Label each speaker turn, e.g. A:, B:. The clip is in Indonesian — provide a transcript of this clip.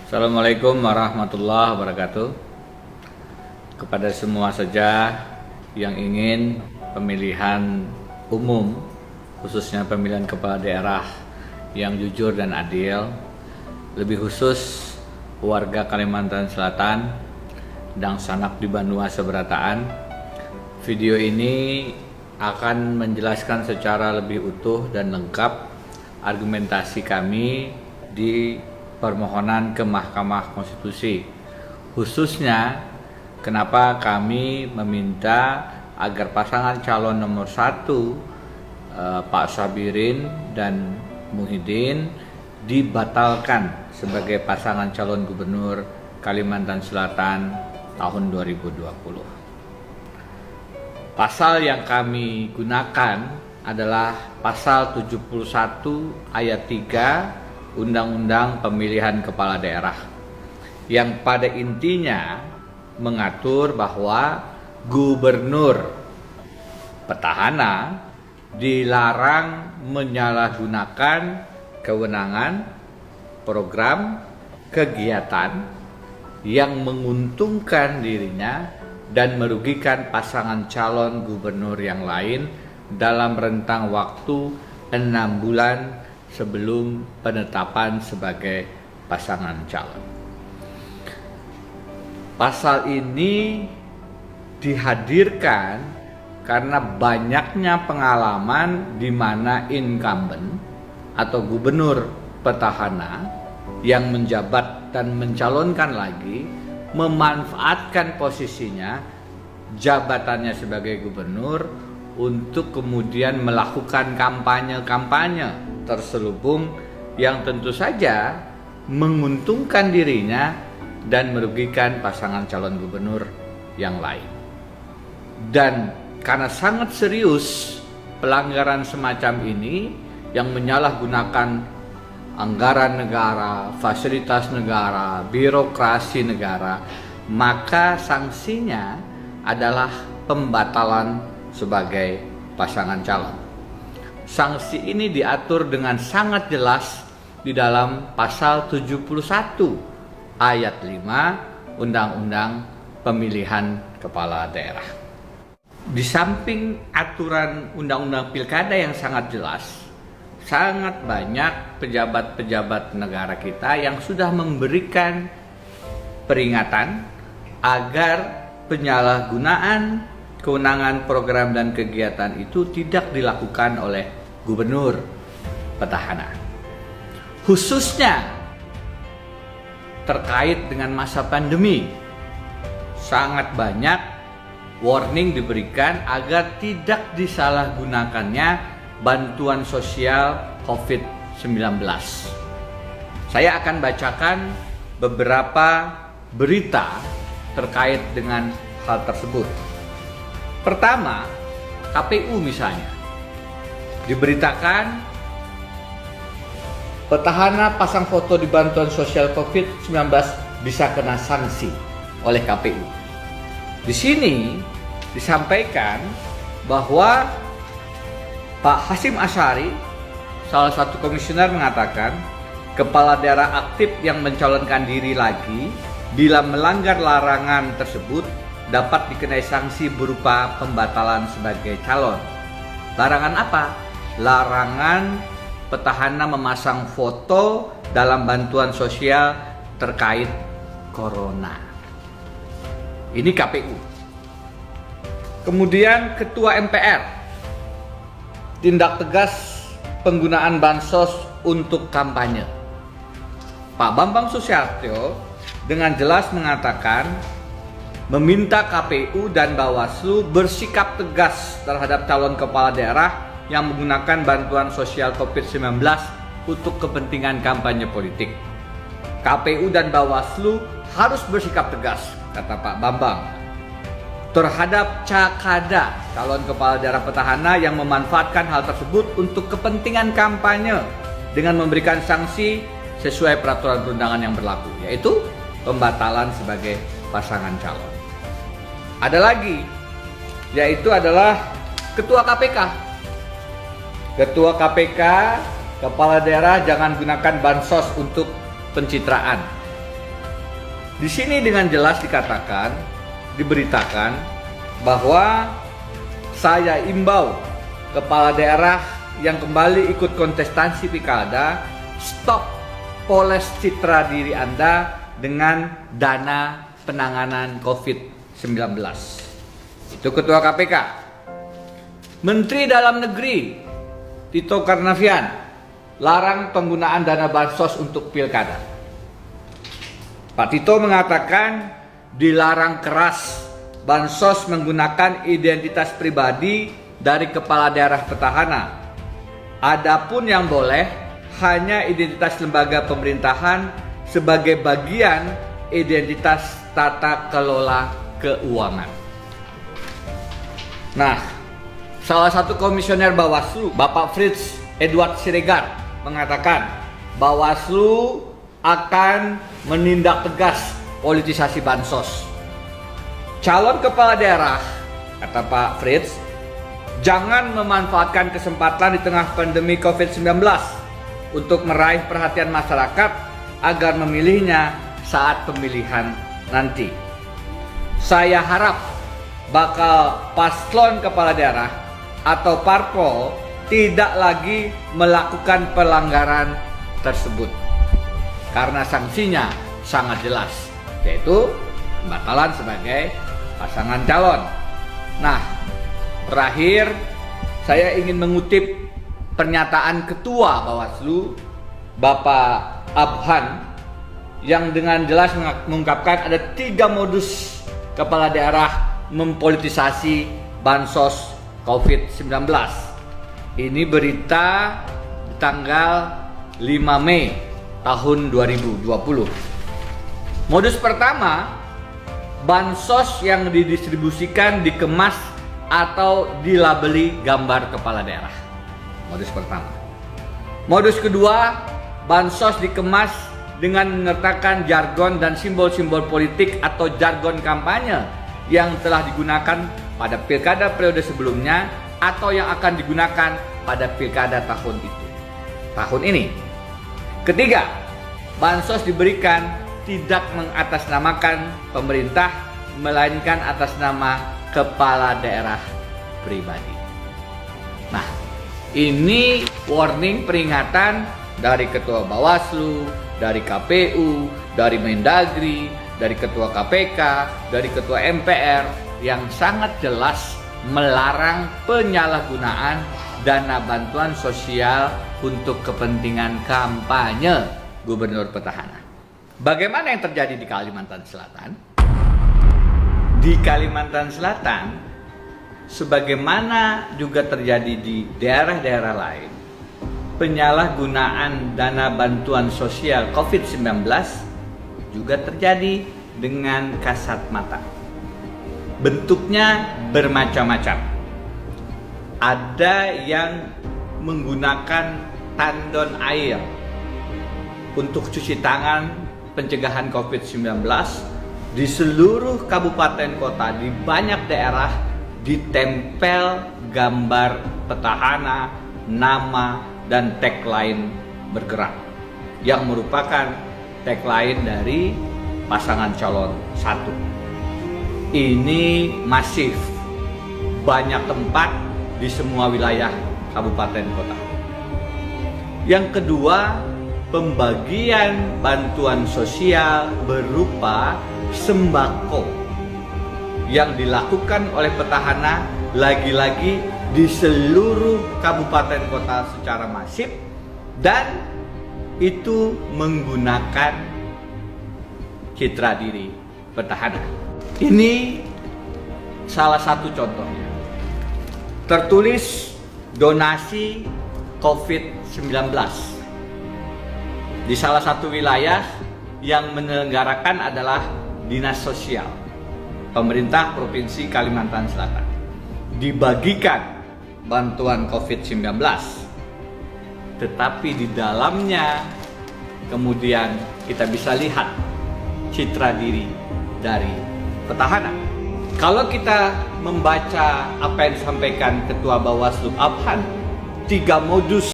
A: Assalamualaikum warahmatullahi wabarakatuh. Kepada semua saja yang ingin pemilihan umum, khususnya pemilihan kepala daerah yang jujur dan adil, lebih khusus warga Kalimantan Selatan dan sanak di Banua Seberataan, video ini akan menjelaskan secara lebih utuh dan lengkap argumentasi kami di permohonan ke Mahkamah Konstitusi, khususnya kenapa kami meminta agar pasangan calon nomor 1 Pak Sabirin dan Muhyiddin dibatalkan sebagai pasangan calon gubernur Kalimantan Selatan tahun 2020. Pasal yang kami gunakan adalah pasal 71 ayat 3 Undang-Undang Pemilihan Kepala Daerah, yang pada intinya mengatur bahwa gubernur petahana dilarang menyalahgunakan kewenangan, program, kegiatan yang menguntungkan dirinya dan merugikan pasangan calon gubernur yang lain dalam rentang waktu 6 bulan sebelum penetapan sebagai pasangan calon. Pasal ini dihadirkan karena banyaknya pengalaman di mana incumbent atau gubernur petahana yang menjabat dan mencalonkan lagi memanfaatkan posisinya, jabatannya sebagai gubernur, untuk kemudian melakukan kampanye-kampanye terselubung yang tentu saja menguntungkan dirinya dan merugikan pasangan calon gubernur yang lain. Dan karena sangat serius pelanggaran semacam ini yang menyalahgunakan anggaran negara, fasilitas negara, birokrasi negara, maka sanksinya adalah pembatalan sebagai pasangan calon. Sanksi ini diatur dengan sangat jelas di dalam pasal 71 ayat 5 Undang-Undang Pemilihan Kepala Daerah. Di samping aturan Undang-Undang Pilkada yang sangat jelas, sangat banyak pejabat-pejabat negara kita yang sudah memberikan peringatan agar penyalahgunaan kewenangan, program, dan kegiatan itu tidak dilakukan oleh gubernur petahana, khususnya terkait dengan masa pandemi. Sangat banyak warning diberikan agar tidak disalahgunakannya bantuan sosial COVID-19. Saya akan bacakan beberapa berita terkait dengan hal tersebut. Pertama, KPU misalnya diberitakan petahana pasang foto di bantuan sosial COVID-19 bisa kena sanksi oleh KPU. Di sini disampaikan bahwa Pak Hasyim Asyari, salah satu komisioner, mengatakan kepala daerah aktif yang mencalonkan diri lagi bila melanggar larangan tersebut dapat dikenai sanksi berupa pembatalan sebagai calon. Larangan apa? Larangan petahana memasang foto dalam bantuan sosial terkait corona. Ini KPU. Kemudian Ketua MPR tindak tegas penggunaan bansos untuk kampanye. Pak Bambang Susatyo dengan jelas mengatakan meminta KPU dan Bawaslu bersikap tegas terhadap calon kepala daerah yang menggunakan bantuan sosial COVID-19 untuk kepentingan kampanye politik. KPU dan Bawaslu harus bersikap tegas, kata Pak Bambang, terhadap Cakada, calon kepala daerah petahana yang memanfaatkan hal tersebut untuk kepentingan kampanye dengan memberikan sanksi sesuai peraturan perundangan yang berlaku, yaitu pembatalan sebagai pasangan calon. Ada lagi, yaitu adalah Ketua KPK. Ketua KPK, kepala daerah jangan gunakan bansos untuk pencitraan. Di sini dengan jelas dikatakan, diberitakan bahwa saya imbau kepala daerah yang kembali ikut kontestasi pilkada, stop poles citra diri Anda dengan dana penanganan COVID-19. Itu Ketua KPK. Menteri Dalam Negeri Tito Karnavian larang penggunaan dana bansos untuk pilkada. Pak Tito mengatakan dilarang keras bansos menggunakan identitas pribadi dari kepala daerah petahana. Adapun yang boleh hanya identitas lembaga pemerintahan sebagai bagian identitas tata kelola keuangan. Nah, salah satu komisioner Bawaslu, Bapak Fritz Edward Siregar, mengatakan Bawaslu akan menindak tegas politisasi bansos. Calon kepala daerah, kata Pak Fritz, jangan memanfaatkan kesempatan di tengah pandemi COVID-19 untuk meraih perhatian masyarakat agar memilihnya saat pemilihan nanti. Saya harap bakal paslon kepala daerah atau parpol tidak lagi melakukan pelanggaran tersebut karena sanksinya sangat jelas, yaitu pembatalan sebagai pasangan calon. Nah, terakhir saya ingin mengutip pernyataan Ketua Bawaslu Bapak Abhan yang dengan jelas mengungkapkan ada 3 modus kepala daerah mempolitisasi bansos COVID-19. Ini berita tanggal 5 Mei tahun 2020. Modus pertama, bansos yang didistribusikan dikemas atau dilabeli gambar kepala daerah. Modus pertama. Modus kedua, bansos dikemas dengan menyertakan jargon dan simbol-simbol politik atau jargon kampanye yang telah digunakan pada pilkada periode sebelumnya atau yang akan digunakan pada pilkada tahun ini. Ketiga, bansos diberikan tidak mengatasnamakan pemerintah, melainkan atas nama kepala daerah pribadi. Nah, ini warning, peringatan dari Ketua Bawaslu, dari KPU, dari Mendagri, dari Ketua KPK, dari Ketua MPR yang sangat jelas melarang penyalahgunaan dana bantuan sosial untuk kepentingan kampanye gubernur petahana. Bagaimana yang terjadi di Kalimantan Selatan? Di Kalimantan Selatan, sebagaimana juga terjadi di daerah-daerah lain, penyalahgunaan dana bantuan sosial COVID-19 juga terjadi dengan kasat mata. Bentuknya bermacam-macam. Ada yang menggunakan tandon air untuk cuci tangan pencegahan COVID-19 di seluruh kabupaten kota, di banyak daerah ditempel gambar petahana, nama, dan tagline bergerak yang merupakan tagline dari pasangan calon satu. Ini masif, banyak tempat di semua wilayah kabupaten kota. Yang kedua, pembagian bantuan sosial berupa sembako yang dilakukan oleh petahana lagi-lagi di seluruh kabupaten kota secara masif, dan itu menggunakan citra diri petahana. Ini salah satu contohnya. Tertulis donasi COVID-19 di salah satu wilayah yang menyelenggarakan adalah Dinas Sosial Pemerintah Provinsi Kalimantan Selatan. Dibagikan bantuan COVID-19, tetapi di dalamnya kemudian kita bisa lihat citra diri dari petahana. Kalau kita membaca apa yang disampaikan Ketua Bawaslu Abhan, 3 modus